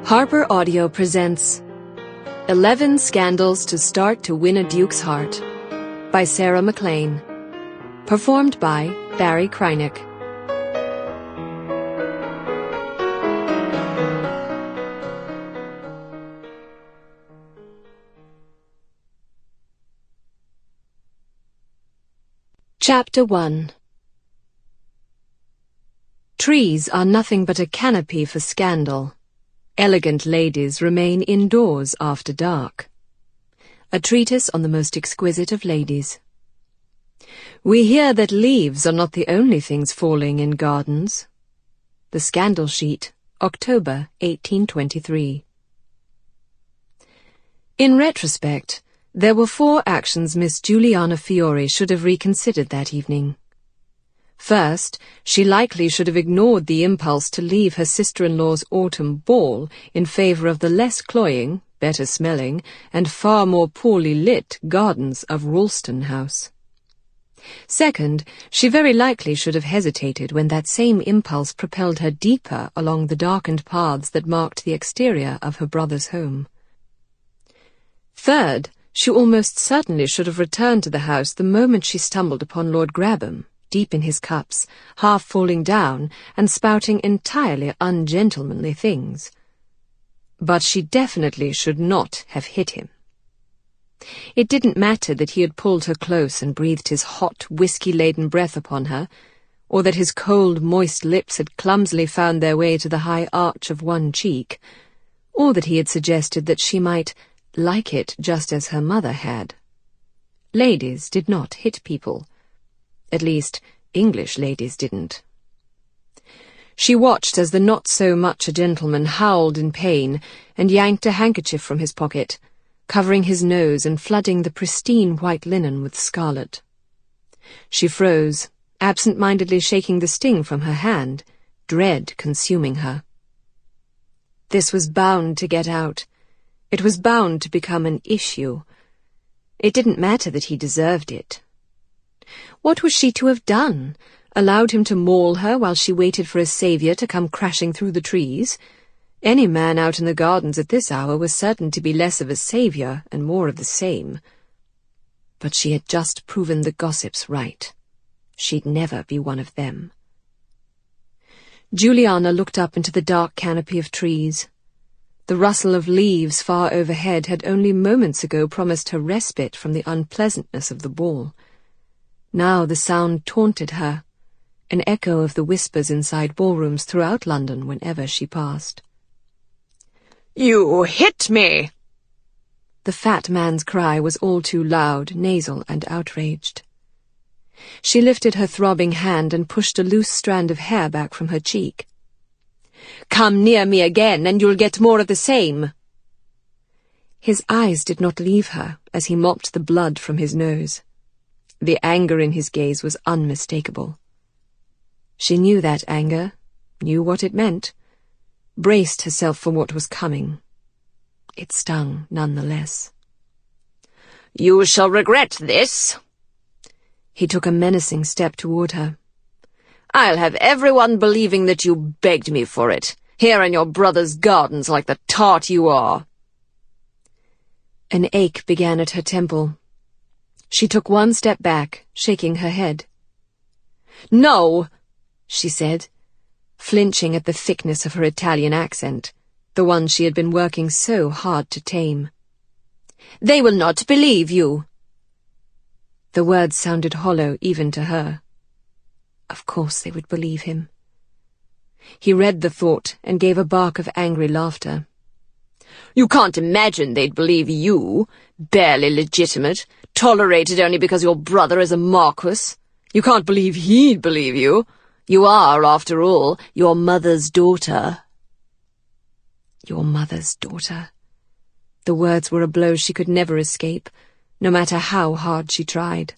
Harper Audio presents 11 Scandals to Start to Win a Duke's Heart by Sarah MacLean. Performed by Barrie Kreinik. Chapter 1. Trees are nothing but a canopy for scandal. Elegant ladies remain indoors after dark. A treatise on the most exquisite of ladies. We hear that leaves are not the only things falling in gardens. The Scandal Sheet, October 1823. In retrospect, there were 4 actions Miss Juliana Fiori should have reconsidered that evening. First, she likely should have ignored the impulse to leave her sister-in-law's autumn ball in favour of the less cloying, better-smelling, and far more poorly lit gardens of Ralston House. Second, she very likely should have hesitated when that same impulse propelled her deeper along the darkened paths that marked the exterior of her brother's home. Third, she almost certainly should have returned to the house the moment she stumbled upon Lord Grabham, deep in his cups, half falling down, and spouting entirely ungentlemanly things. But she definitely should not have hit him. It didn't matter that he had pulled her close and breathed his hot, whiskey-laden breath upon her, or that his cold, moist lips had clumsily found their way to the high arch of one cheek, or that he had suggested that she might like it just as her mother had. Ladies did not hit people. At least, English ladies didn't. She watched as the not-so-much-a-gentleman howled in pain and yanked a handkerchief from his pocket, covering his nose and flooding the pristine white linen with scarlet. She froze, absent-mindedly shaking the sting from her hand, dread consuming her. This was bound to get out. It was bound to become an issue. It didn't matter that he deserved it. What was she to have done? Allowed him to maul her while she waited for a saviour to come crashing through the trees? Any man out in the gardens at this hour was certain to be less of a saviour and more of the same. But she had just proven the gossips right. She'd never be one of them. Juliana looked up into the dark canopy of trees. The rustle of leaves far overhead had only moments ago promised her respite from the unpleasantness of the ball. Now the sound taunted her, an echo of the whispers inside ballrooms throughout London whenever she passed. "You hit me!" The fat man's cry was all too loud, nasal, and outraged. She lifted her throbbing hand and pushed a loose strand of hair back from her cheek. "Come near me again, and you'll get more of the same." His eyes did not leave her as he mopped the blood from his nose. The anger in his gaze was unmistakable. She knew that anger, knew what it meant, braced herself for what was coming. It stung nonetheless. "You shall regret this." He took a menacing step toward her. "I'll have everyone believing that you begged me for it, here in your brother's gardens like the tart you are." An ache began at her temple. She took one step back, shaking her head. "No," she said, flinching at the thickness of her Italian accent, the one she had been working so hard to tame. "They will not believe you." The words sounded hollow even to her. Of course they would believe him. He read the thought and gave a bark of angry laughter. "You can't imagine they'd believe you, barely legitimate, tolerated only because your brother is a marquis. You can't believe he'd believe you. You are, after all, your mother's daughter." Your mother's daughter. The words were a blow she could never escape, no matter how hard she tried.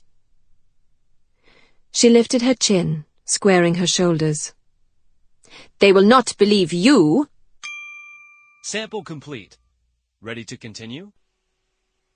She lifted her chin, squaring her shoulders. "They will not believe you." Sample complete. Ready to continue?